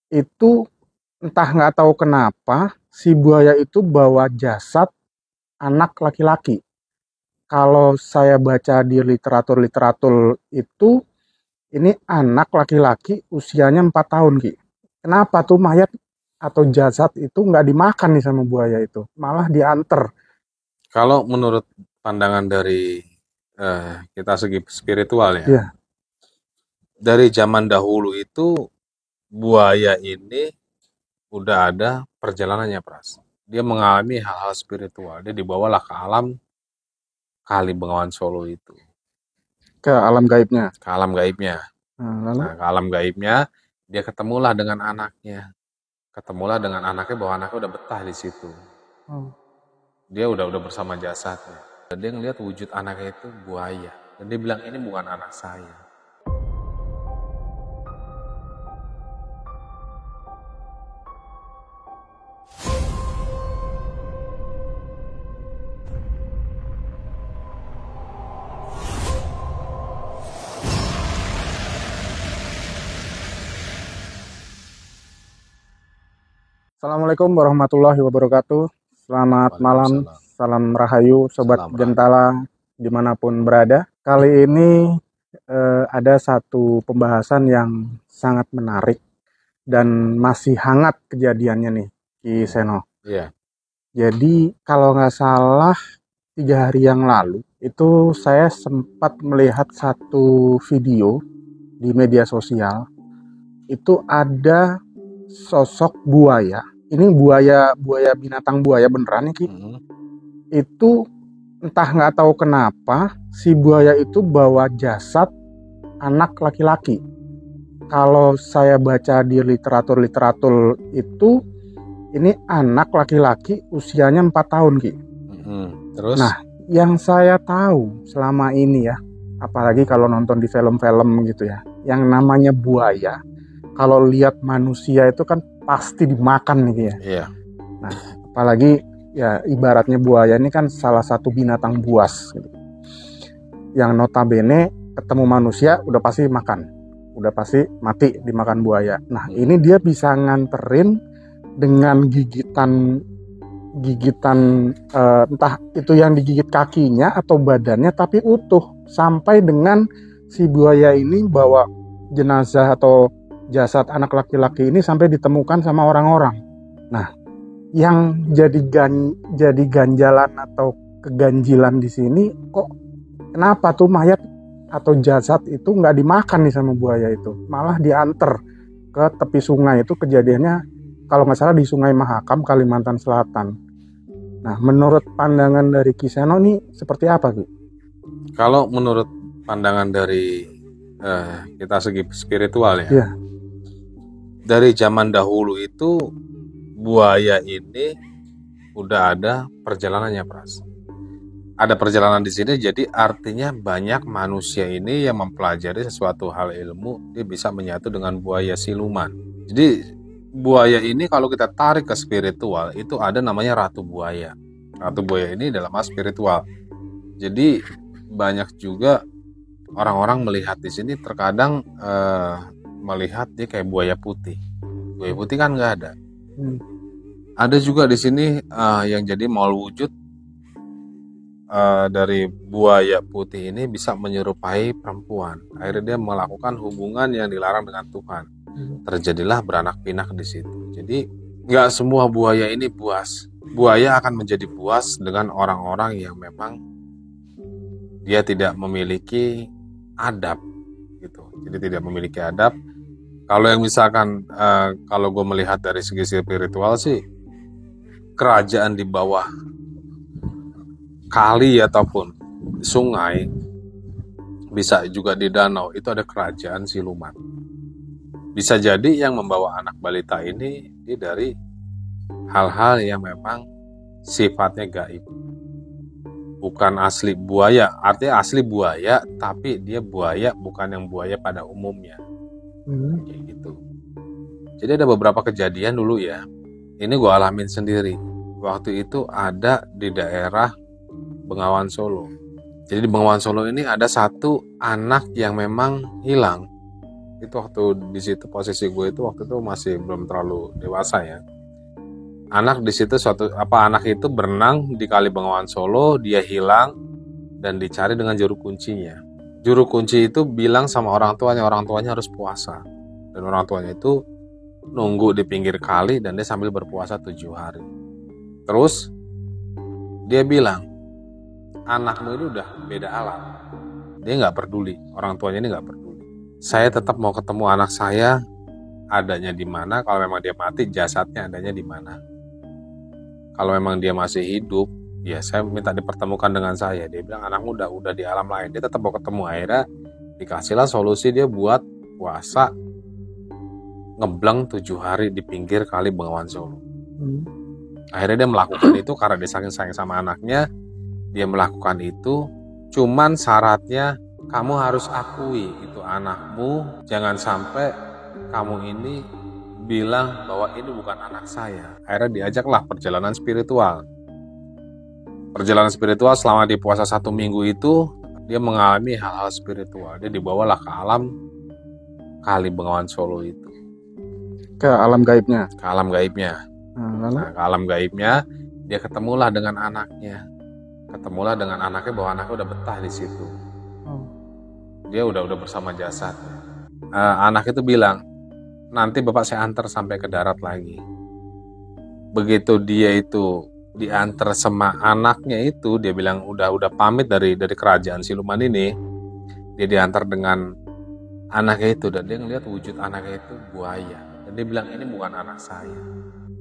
itu entah nggak tahu kenapa si buaya itu bawa jasad anak laki-laki. Kalau saya baca di literatur itu, ini anak laki-laki usianya 4 tahun, Ki. Kenapa tuh mayat atau jasad itu nggak dimakan nih sama buaya itu, malah diantar. Kalau menurut pandangan dari kita segi spiritual ya, Ya, dari zaman dahulu itu buaya ini udah ada perjalanannya, Pras. Dia mengalami hal-hal spiritual. Dia dibawalah ke alam Kali Bengawan Solo itu, ke alam gaibnya. ke alam gaibnya. Lalu, Nah, ke alam gaibnya dia ketemulah dengan anaknya. Ketemulah dengan anaknya bahwa anaknya udah betah di situ. oh, Dia udah bersama jasadnya. Dan dia ngelihat wujud anaknya itu buaya. Dan dia bilang ini bukan anak saya. Assalamualaikum warahmatullahi wabarakatuh. Selamat malam, Waalaikumsalam. salam rahayu, sobat Salam Rahayu. Gentala dimanapun berada. Kali ini ada satu pembahasan yang sangat menarik dan masih hangat kejadiannya nih, Ki Seno. Iya. Jadi kalau nggak salah 3 hari yang lalu itu saya sempat melihat satu video di media sosial. Itu ada sosok buaya. Ini buaya binatang buaya beneran nih, Ki. Itu entah nggak tahu kenapa si buaya itu bawa jasad anak laki-laki. Kalau saya baca di literatur itu, ini anak laki-laki usianya 4 tahun, Ki. Terus? Nah, yang saya tahu selama ini ya, apalagi kalau nonton di film-film gitu ya, yang namanya buaya, kalau lihat manusia itu kan pasti dimakan nih ya. Iya. Nah, apalagi ya ibaratnya buaya ini kan salah satu binatang buas gitu. Yang notabene ketemu manusia udah pasti makan, udah pasti mati dimakan buaya. Nah, ini dia bisa nganterin dengan gigitan entah itu yang digigit kakinya atau badannya tapi utuh, sampai dengan si buaya ini bawa jenazah atau jasad anak laki-laki ini sampai ditemukan sama orang-orang. Nah, yang jadi ganjalan atau keganjilan di sini, kok kenapa tuh mayat atau jasad itu nggak dimakan nih sama buaya itu, malah diantar ke tepi sungai. Itu kejadiannya kalau nggak salah di Sungai Mahakam, Kalimantan Selatan. Nah, menurut pandangan dari Ki Seno nih seperti apa, Ki? Kalau menurut pandangan dari kita segi spiritual ya, Iya. dari zaman dahulu itu buaya ini udah ada perjalanannya, Pras. Ada perjalanan di sini, jadi artinya banyak manusia ini yang mempelajari sesuatu hal ilmu, dia bisa menyatu dengan buaya siluman. Jadi buaya ini kalau kita tarik ke spiritual, itu ada namanya ratu buaya. Ratu buaya ini dalam hal spiritual. Jadi banyak juga orang-orang melihat di sini terkadang melihat dia kayak buaya putih. Buaya putih kan nggak ada. Ada juga di sini yang jadi maul wujud dari buaya putih ini bisa menyerupai perempuan. Akhirnya dia melakukan hubungan yang dilarang dengan Tuhan. Terjadilah beranak pinak di situ. Jadi nggak semua buaya ini buas. Buaya akan menjadi buas dengan orang-orang yang memang dia tidak memiliki adab, gitu. Jadi tidak memiliki adab. Kalau yang misalkan kalau gue melihat dari segi spiritual sih, kerajaan di bawah kali ataupun sungai, bisa juga di danau, itu ada kerajaan siluman. Bisa jadi yang membawa anak balita ini dia dari hal-hal yang memang sifatnya gaib, bukan asli buaya. Artinya asli buaya, tapi dia buaya bukan yang buaya pada umumnya. Kayak gitu. Jadi ada beberapa kejadian dulu ya, ini gue alamin sendiri. Waktu itu ada di daerah Bengawan Solo. Jadi di Bengawan Solo ini ada satu anak yang memang hilang. itu waktu di situ posisi gue itu waktu itu masih belum terlalu dewasa ya. Anak di situ anak itu berenang di Kali Bengawan Solo, dia hilang dan dicari dengan juru kuncinya. Juru kunci itu bilang sama orang tuanya harus puasa. Dan orang tuanya itu nunggu di pinggir kali dan dia sambil berpuasa 7 hari. Terus dia bilang, anakmu ini udah beda alam. Dia nggak peduli, orang tuanya ini nggak peduli. Saya tetap mau ketemu anak saya, adanya di mana. Kalau memang dia mati, jasadnya adanya di mana. Kalau memang dia masih hidup, ya saya minta dipertemukan dengan saya. Dia bilang anakmu udah di alam lain. Dia tetap mau ketemu. Akhirnya dikasihlah solusi dia buat puasa ngebleng 7 hari di pinggir Kali Bengawan Solo. Akhirnya dia melakukan itu karena dia saking sayang sama anaknya. Dia melakukan itu, cuman syaratnya kamu harus akui itu anakmu. Jangan sampai kamu ini bilang bahwa ini bukan anak saya. Akhirnya diajaklah perjalanan spiritual. Perjalanan spiritual selama di puasa 1 minggu itu, dia mengalami hal-hal spiritual. Dia dibawalah ke alam Kali Bengawan Solo itu. Ke alam gaibnya. Ke alam gaibnya. Nah, ke alam gaibnya dia ketemulah dengan anaknya. Bahwa anaknya udah betah di situ. Dia udah bersama jasadnya. Anak itu bilang, nanti bapak saya antar sampai ke darat lagi. Begitu dia itu diantar sama anaknya itu, dia bilang udah pamit dari kerajaan siluman ini. Dia diantar dengan anaknya itu dan dia ngeliat wujud anaknya itu buaya. Dan dia bilang ini bukan anak saya.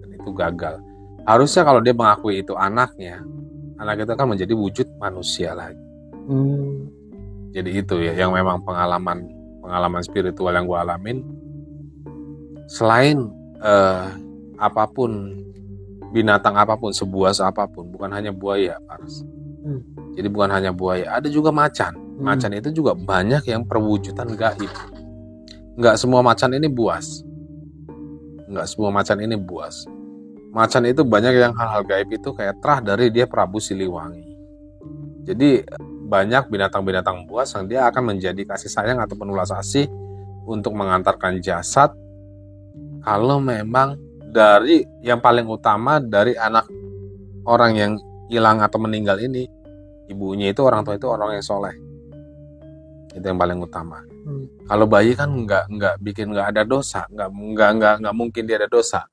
Dan itu gagal. Harusnya kalau dia mengakui itu anaknya, anak itu akan menjadi wujud manusia lagi. Jadi itu ya yang memang pengalaman spiritual yang gue alamin. Selain apapun, binatang apapun, sebuas apapun, bukan hanya buaya, Pars. Jadi bukan hanya buaya, ada juga macan. Macan itu juga banyak yang perwujudan gaib. Nggak semua macan ini buas. Macan itu banyak yang hal-hal gaib itu kayak terah dari dia Prabu Siliwangi. Jadi banyak binatang-binatang buas yang dia akan menjadi kasih sayang ataupun ulas asih untuk mengantarkan jasad. Kalau memang dari yang paling utama dari anak orang yang hilang atau meninggal ini, ibunya itu orang tua itu orang yang soleh. Itu yang paling utama. Kalau bayi kan nggak ada dosa, nggak mungkin dia ada dosa.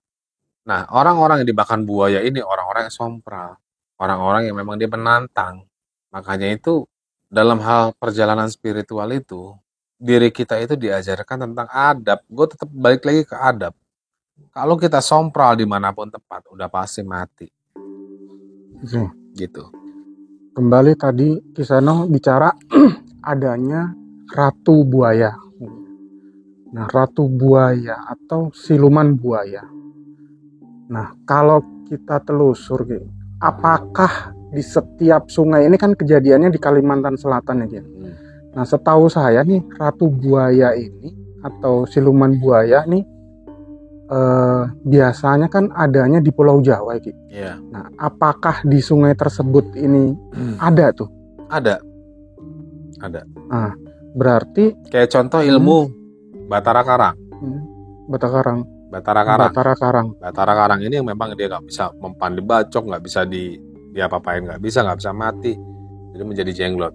Nah, orang-orang yang dimakan buaya ini orang-orang yang sompral, orang-orang yang memang dia menantang. Makanya itu dalam hal perjalanan spiritual itu, diri kita itu diajarkan tentang adab. Gue tetap balik lagi ke adab. Kalau kita sompral dimanapun tempat, udah pasti mati. Gitu. Kembali tadi Kiseno bicara adanya ratu buaya. Nah, ratu buaya atau siluman buaya. Nah, kalau kita telusur, apakah di setiap sungai ini kan kejadiannya di Kalimantan Selatan ya, Nah, setahu saya nih ratu buaya ini atau siluman buaya nih biasanya kan adanya di Pulau Jawa, Ki. Iya. Nah, apakah di sungai tersebut ini ada tuh? Ada. Nah, berarti kayak contoh ilmu Batara Karang. Batara Karang ini yang memang dia nggak bisa mempan dibacok, nggak bisa diapa-apain, nggak bisa mati, jadi menjadi jenglot.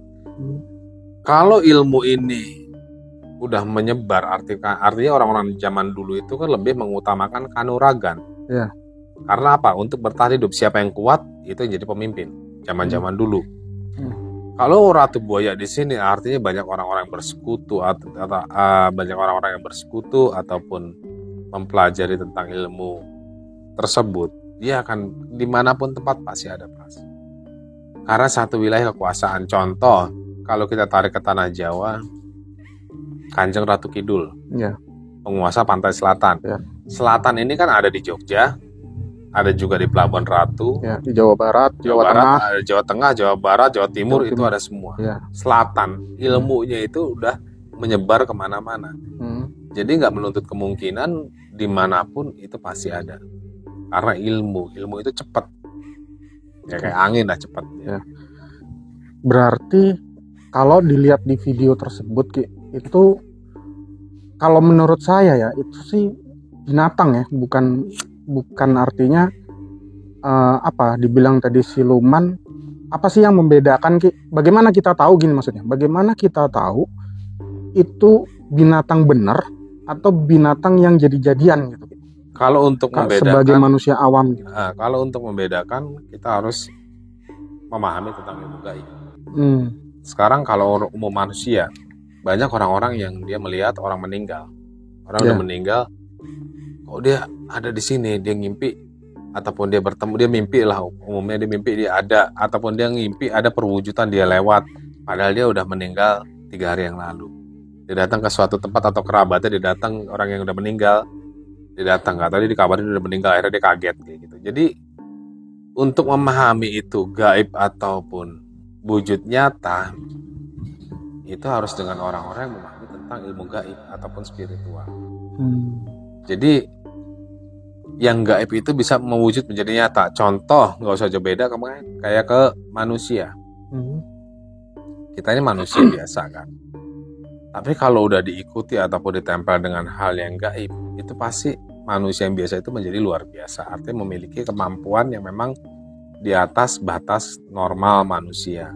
Kalau ilmu ini udah menyebar, artinya orang-orang zaman dulu itu kan lebih mengutamakan kanuragan. Ya. Karena apa? Untuk bertahan hidup, siapa yang kuat itu yang jadi pemimpin zaman dulu. Kalau ratu buaya di sini artinya banyak orang-orang yang bersekutu ataupun mempelajari tentang ilmu tersebut. Dia akan dimanapun tempat pasti ada Pras. Karena satu wilayah kekuasaan. Contoh, kalau kita tarik ke tanah Jawa, Kanjeng Ratu Kidul, penguasa pantai selatan. Selatan ini kan ada di Jogja, ada juga di Pelabuhan Ratu, di Jawa Barat, Jawa Tengah, ada Jawa Tengah, Jawa Barat, Jawa Timur, itu ada semua. Selatan, ilmunya itu udah menyebar kemana-mana. Jadi nggak menuntut kemungkinan dimanapun itu pasti ada. Karena ilmu itu cepat. Ya kayak angin lah cepat. Ya. Berarti kalau dilihat di video tersebut, Ki, itu kalau menurut saya ya itu sih binatang ya, bukan artinya dibilang tadi siluman. Apa sih yang membedakan, Ki? Bagaimana kita tahu gini maksudnya? Bagaimana kita tahu itu binatang benar atau binatang yang jadi-jadian gitu? Kalau untuk Sebagai membedakan, manusia awam gitu. kalau untuk membedakan kita harus memahami tentang ilmu gaib. Sekarang kalau umum manusia, banyak orang-orang yang dia melihat orang meninggal. Orang udah meninggal, kok dia ada di sini, dia ngimpi ataupun dia bertemu, dia mimpi lah, umumnya dia mimpi dia ada, ataupun dia ngimpi ada perwujudan dia lewat, padahal dia udah meninggal 3 hari yang lalu. Dia datang ke suatu tempat atau kerabatnya, dia datang orang yang udah meninggal, dia datang, nggak tahu dia dikabarin dia udah meninggal, akhirnya dia kaget kayak gitu. Jadi untuk memahami itu gaib ataupun wujud nyata, itu harus dengan orang-orang yang memahami tentang ilmu gaib ataupun spiritual. Jadi yang gaib itu bisa mewujud menjadi nyata. Contoh, nggak usah jauh beda kayak ke manusia. Kita ini manusia biasa kan. Tapi kalau udah diikuti ataupun ditempel dengan hal yang gaib, itu pasti manusia yang biasa itu menjadi luar biasa. Artinya memiliki kemampuan yang memang di atas batas normal manusia.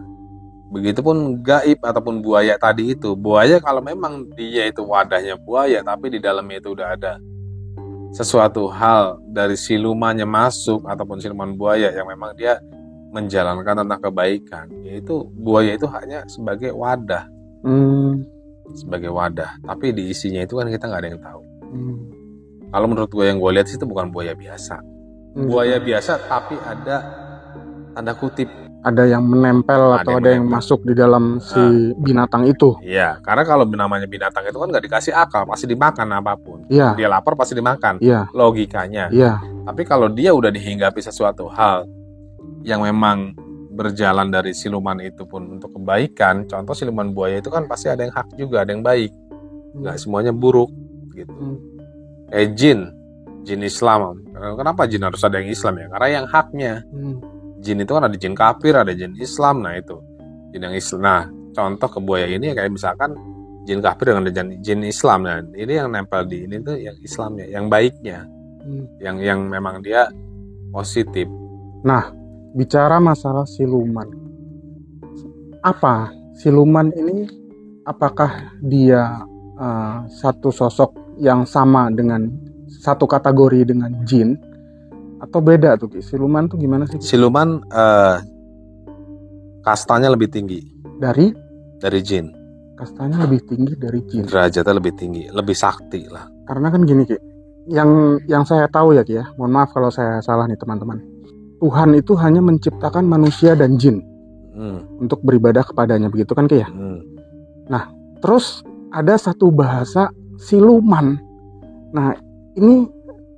Begitupun gaib ataupun buaya tadi itu. Buaya kalau memang dia itu wadahnya buaya, tapi di dalamnya itu udah ada sesuatu hal dari silumannya masuk ataupun siluman buaya yang memang dia menjalankan tentang kebaikan, yaitu buaya itu hanya sebagai wadah, sebagai wadah, tapi di isinya itu kan kita nggak ada yang tahu. Kalau menurut gue yang gue lihat itu bukan buaya biasa, buaya biasa tapi ada tanda kutip, ada yang menempel atau ada yang masuk di dalam si binatang itu. Iya, karena kalau namanya binatang itu kan nggak dikasih akal, pasti dimakan apapun. Iya. Dia lapar pasti dimakan. Iya. Logikanya. Iya. Tapi kalau dia udah dihinggapi sesuatu hal yang memang berjalan dari siluman itu pun untuk kebaikan, contoh siluman buaya itu kan pasti ada yang hak juga, ada yang baik. Nggak semuanya buruk gitu. Jin Islam. Kenapa jin harus ada yang Islam ya? Karena yang haknya. Jin itu kan ada jin kafir, ada jin Islam. Nah itu jin yang Islam. Nah contoh ke buaya ini kayak misalkan jin kafir dengan jin Islam. Nah ini yang nempel di ini tuh yang Islamnya, yang baiknya, yang memang dia positif. Nah bicara masalah siluman, apa siluman ini? Apakah dia satu sosok yang sama dengan satu kategori dengan jin? Atau beda tuh, Ki? Siluman tuh gimana sih? Siluman kastanya lebih tinggi dari jin. Kastanya lebih tinggi dari jin. Derajatnya lebih tinggi, lebih sakti lah. Karena kan gini, Ki. Yang saya tahu ya, Ki ya. Mohon maaf kalau saya salah nih, teman-teman. Tuhan itu hanya menciptakan manusia dan jin untuk beribadah kepadanya, begitu kan, Ki ya? Nah, terus ada satu bahasa siluman. Nah, ini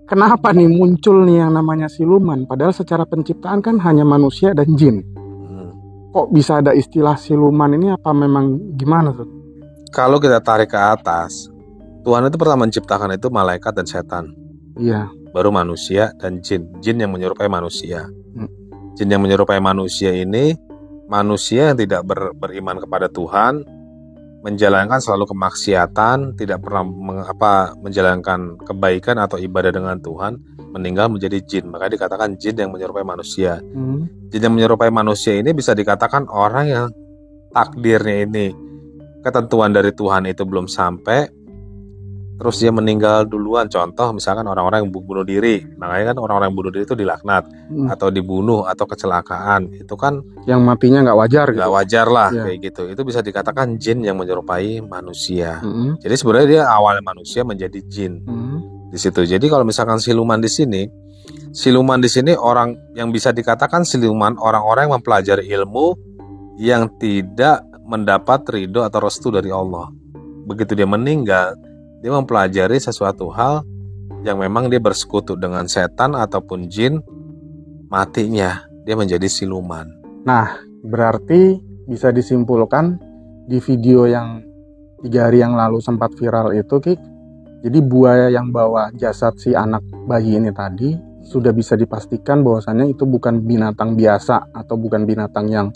kenapa nih muncul nih yang namanya siluman? Padahal secara penciptaan kan hanya manusia dan jin. Kok bisa ada istilah siluman ini? Apa memang gimana tuh? Kalau kita tarik ke atas, Tuhan itu pertama menciptakan itu malaikat dan setan. Iya. Baru manusia dan jin. Jin yang menyerupai manusia. Jin yang menyerupai manusia ini manusia yang tidak beriman kepada Tuhan, menjalankan selalu kemaksiatan, tidak pernah menjalankan kebaikan atau ibadah dengan Tuhan, meninggal menjadi jin. Maka dikatakan jin yang menyerupai manusia. Jin yang menyerupai manusia ini bisa dikatakan orang yang takdirnya ini, ketentuan dari Tuhan itu belum sampai, terus dia meninggal duluan. Contoh misalkan orang-orang yang bunuh diri, makanya kan orang-orang yang bunuh diri itu dilaknat, atau dibunuh atau kecelakaan, itu kan yang matinya nggak wajar gitu. Nggak wajar lah kayak gitu. Itu bisa dikatakan jin yang menyerupai manusia. Jadi sebenarnya dia awalnya manusia menjadi jin di situ. Jadi kalau misalkan siluman di sini orang yang bisa dikatakan siluman, orang-orang yang mempelajari ilmu yang tidak mendapat ridho atau restu dari Allah. Begitu dia meninggal, dia mempelajari sesuatu hal yang memang dia bersekutu dengan setan ataupun jin, matinya dia menjadi siluman. Nah, berarti bisa disimpulkan di video yang 3 hari yang lalu sempat viral itu, Ki, jadi buaya yang bawa jasad si anak bayi ini tadi sudah bisa dipastikan bahwasannya itu bukan binatang biasa atau bukan binatang yang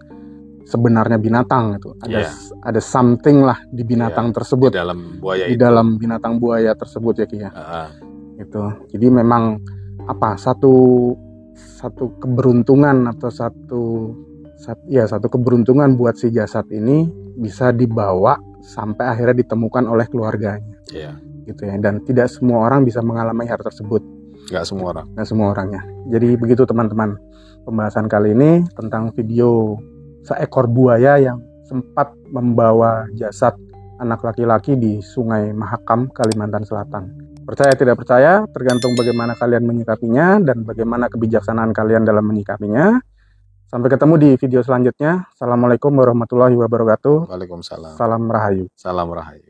sebenarnya binatang itu. Iya. Ada something lah di binatang Di tersebut, dalam buaya di itu. dalam binatang buaya tersebut ya Ki ya. Gitu. Jadi memang satu keberuntungan atau satu keberuntungan buat si jasad ini bisa dibawa sampai akhirnya ditemukan oleh keluarganya. Iya. Gitu ya. Dan tidak semua orang bisa mengalami hal tersebut. Nggak semua orang. Nggak semua orangnya. Jadi begitu teman-teman, pembahasan kali ini tentang video seekor buaya yang sempat membawa jasad anak laki-laki di Sungai Mahakam, Kalimantan Selatan. Percaya tidak percaya, tergantung bagaimana kalian menyikapinya dan bagaimana kebijaksanaan kalian dalam menyikapinya. Sampai ketemu di video selanjutnya. Assalamualaikum warahmatullahi wabarakatuh. Waalaikumsalam. Salam Rahayu. Salam Rahayu.